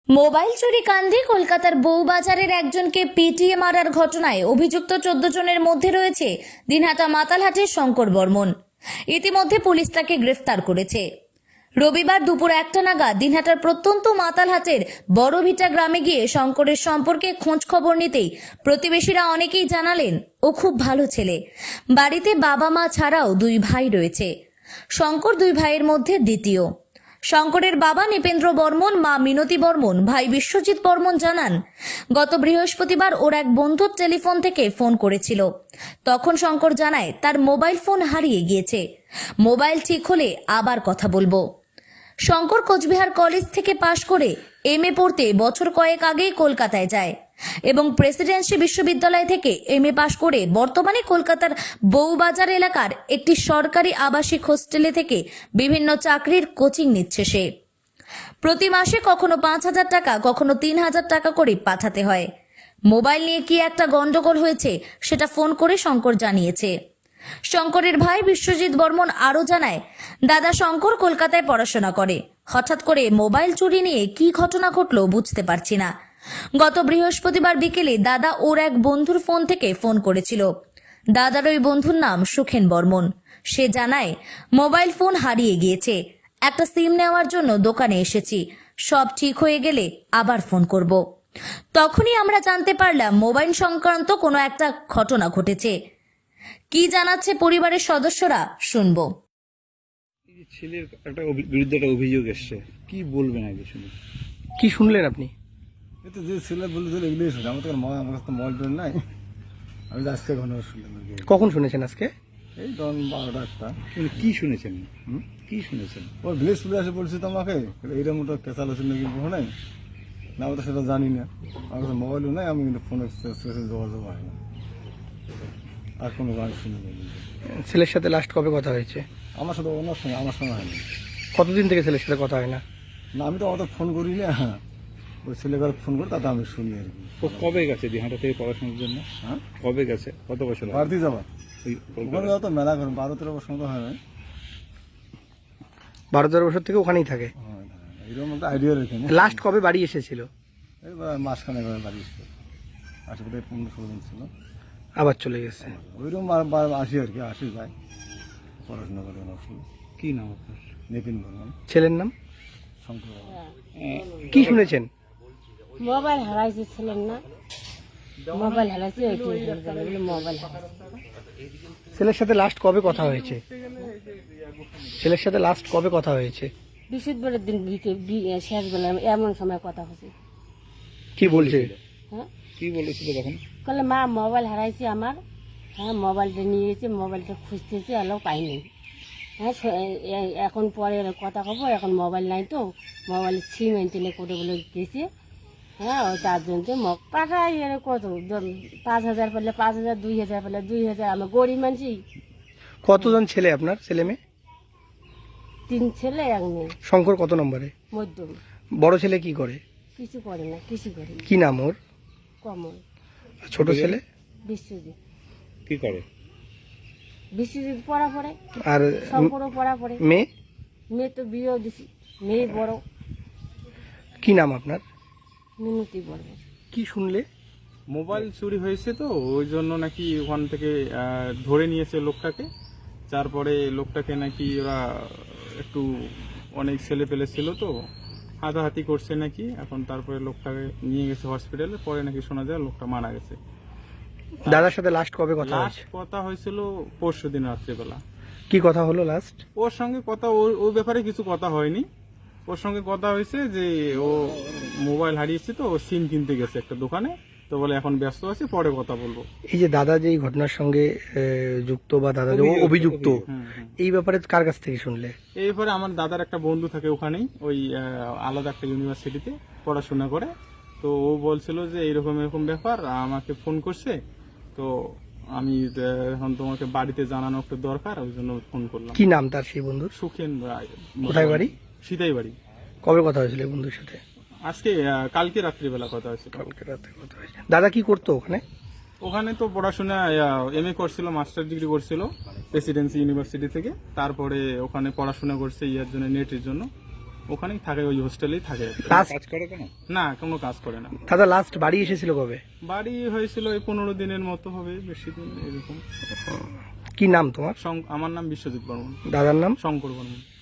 Mobile চুরি কাণ্ডে কলকাতার বউবাজারের একজনকে পিটিয়ে মারার ঘটনায় অভিযুক্ত 14 জনের মধ্যে রয়েছে দিনহাটা মাতালহাটের শঙ্কর বর্মন। ইতিমধ্যে পুলিশ তাকে গ্রেফতার করেছে। রবিবার দুপুর 1টা নাগাদ দিনহাটার প্রত্যন্ত মাতালহাটের বড়ভিটা গ্রামে গিয়ে শঙ্করের সম্পর্কে খোঁজ খবর নিতেই প্রতিবেশীরা অনেকেই জানালেন ও খুব ভালো ছেলে। বাড়িতে বাবা মা ছাড়াও 2 ভাই রয়েছে। শঙ্কর 2 ভাইয়ের মধ্যে দ্বিতীয়। শঙ্করের বাবা নৃপেন্দ্র বর্মন, মা মিনতি বর্মন, ভাই বিশ্বজিৎ বর্মন জানান, গত বৃহস্পতিবার ওর এক বন্ধুর টেলিফোন থেকে ফোন করেছিল। তখন শঙ্কর জানায় তার মোবাইল ফোন হারিয়ে গিয়েছে, মোবাইল ঠিক হলে আবার কথা বলবো। শঙ্কর কোচবিহার কলেজ থেকে পাশ করে এমএ পড়তে বছর কয়েক আগেই কলকাতায় যায় এবং প্রেসিডেন্সি বিশ্ববিদ্যালয় থেকে এমএ পাশ করে বর্তমানে কলকাতার বউবাজার এলাকার একটি সরকারি আবাসিক হোস্টেলে থেকে বিভিন্ন চাকরির কোচিং নিচ্ছে সে। প্রতি মাসে কখনো 5,000 টাকা, কখনো 3,000 টাকা করে পাঠাতে হয়। মোবাইল নিয়ে কি একটা গন্ডগোল হয়েছে সেটা ফোন করে শঙ্কর জানিয়েছে। শঙ্করের ভাই বিশ্বজিৎ বর্মন আরও জানায়, দাদা শঙ্কর কলকাতায় পড়াশোনা করে, হঠাৎ করে মোবাইল চুরি নিয়ে কি ঘটনা ঘটলো বুঝতে পারছি না। গত বৃহস্পতিবার বিকেলে দাদা ওর এক বন্ধুর ফোন থেকে ফোন করেছিল। দাদার ওই বন্ধুর নাম সুখেন বর্মন। সে জানায় মোবাইল ফোন হারিয়ে গিয়েছে, একটা সিম নেওয়ার জন্য দোকানে এসেছি, সব ঠিক হয়ে গেলে আবার ফোন করব। তখনই আমরা জানতে পারলাম মোবাইল সংক্রান্ত কোনো একটা ঘটনা ঘটেছে। কি জানাচ্ছে পরিবারের সদস্যরা শুনবো। ছেলের একটা বিরুদ্ধে একটা অভিযোগ এসছে, কি বলবেন আগে শুনে? কি শুনলেন আপনি? এই তো যে ছেলে বলেছিল এগুলোই শুনে, আমার কাছে তো মোবাইল টোল নাই। আমি তো আজকে ঘন শুনলাম আর কি। কখন শুনেছেন আজকে? এই তখন 12টা 1টা। কি শুনেছেন? কি শুনেছেন? ওর ভিলেজ পুলিশ এসে বলছে তো আমাকে এইরকম একটা কেসাল হচ্ছে নাকি নাই না, আমি তো সেটা জানি না। আমার কাছে মোবাইলও নাই, আমি কিন্তু ফোনে যোগাযোগ হয় না, আর কোনো গান শুনে নেই। ছেলের সাথে লাস্ট কবে কথা হয়েছে? আমার সাথে ওনার সঙ্গে আমার সঙ্গে হয়নি। কতদিন থেকে ছেলের সাথে কথা হয় না? না, আমি তো অত ফোন করি না, ওই ছেলেকার ফোন করে তাতে আমি শুনি আর কি। ও কবে গেছে দিহাটা থেকে পড়াশোনার জন্য? হ্যাঁ, কবে গেছে? কত বছর? বাড়তি যাবা ওই ওখানে যাওয়া তো মেলা করেন, 12-13 বছর মতো হয় না। 12-13 বছর থেকে ওখানেই থাকে। এরকম একটা আইডিয়া রেখে লাস্ট কবে বাড়ি এসেছিল? এবার মাঝখানে এবার বাড়ি এসছে, আশেপাশে 15-16 দিন ছিল, আবার চলে গেছে। ওইরকম আসি আর কি, আসি যায় পড়াশোনা করে অসুবিধা। কি নাম আপনার? নিপিন বর্মন, ছেলের নাম শঙ্কর। কি শুনেছেন? মোবাইল হারাইছে ছিলেন না, মোবাইল হারাইছে, মোবাইল হারাইছে। ছেলের সাথে লাস্ট কবে কথা হয়েছে? ছেলের সাথে লাস্ট কবে কথা হয়েছে? বৃহস্পতিবারের দিন শেষ বেলা এমন সময় কথা হয়েছে। কি বলছে? হ্যাঁ, কি বলেছিল তখন? বলে মা মোবাইল হারাইছে আমার। হ্যাঁ, মোবাইলটা নিয়ে গেছে, মোবাইলটা খুঁজতেছে, এলাও পাইনি। হ্যাঁ, এখন পরে কথা খবর, এখন মোবাইল নাই তো, মোবাইল সিম এনে করে বলে গেছে। হ্যাঁ, ওই তার জন্য পাঠাই কত 5,000 পেলে 5,000, 2,000 পেলে 2,000। আমার গরিব মানুষই। কতজন ছেলে আপনার? ছেলে মেয়ে? 3 ছেলে 1 মেয়ে। শঙ্কর কত নম্বরে? মধ্যম। বড় ছেলে কি করে? কিছু করে না, কিছু করে না। কি নাম ওর? কমল। ছোট ছেলে? বিশ্বজিৎ। কি করে? বিশ্বজিৎ পড়া পড়ে, আর শঙ্করও পড়া পড়ে। মেয়ে? মেয়ে তো বিয়েও দিছি, মেয়ে বড়। কি নাম আপনার? মিনতি বড়। কি শুনলে? মোবাইল চুরি হয়েছে তো ওই জন্য নাকি ওখান থেকে ধরে নিয়েছে লোকটাকে। তারপরে লোকটাকে নাকি ওরা একটু অনেক ছেলে পেলে ছিল তো হাতাহাতি করছে নাকি, এখন তারপরে লোকটাকে নিয়ে গেছে হসপিটালে, পরে নাকি শোনা যায় লোকটা মারা গেছে। দাদার সাথে লাস্ট কবে কথা লাস্ট হয়েছে? কথা হয়েছিল পরশুদিন রাত্রিবেলা। কি কথা হলো লাস্ট? ওর সঙ্গে কথা ওই ব্যাপারে কিছু কথা হয়নি। ওর সঙ্গে কথা হয়েছে যে ও মোবাইল হারিয়েছে তো ও সিম কিনতে গেছে একটা দোকানে, তো বলে এখন ব্যস্ত আছে, পরে কথা বলবো। এই যে দাদা যে এই ঘটনার সঙ্গে যুক্ত বা দাদা যে অভিযুক্ত, এই ব্যাপারে কার কাছ থেকে শুনলে? এরপরে আমার দাদার একটা বন্ধু থাকে ওখানেই, ওই আলাদা একটা ইউনিভার্সিটিতে পড়াশোনা করে, তো ও বলছিল যে এরকম এরকম ব্যাপার, আমাকে ফোন করছে, তো আমি এখন তোমাকে বাড়িতে জানানো একটু দরকার, ওই জন্য ফোন করলাম। কি নাম তার সেই বন্ধুর? সুখেন রায়। কোথায় বাড়ি? সীতাই বাড়ি। কবে কথা হয়েছিল এই বন্ধুর সাথে? আজকে কালকে রাত্রিবেলা কথা হয়েছে। কালকে রাতে কথা হয়েছে। দাদা কি করতো ওখানে? ওখানে তো পড়াশোনা এমএ করছিল, মাস্টার ডিগ্রি করছিল প্রেসিডেন্সি ইউনিভার্সিটি থেকে, তারপরে ওখানে পড়াশোনা করছে ইয়ার জন্য, নেটের জন্য। ওখানেই থাকে, ওই হোস্টেলেই থাকে। লাস্ট কাজ করে কেন? না, কোনো কাজ করে না। দাদা লাস্ট বাড়ি এসেছিল কবে? বাড়ি হয়েছিল এই 15 দিনের মতো হবে, বেশি দিন এরকম। কি নাম তোমার? আমার নাম বিশ্বজিৎ বর্মন। দাদার নাম? শঙ্কর বর্মন।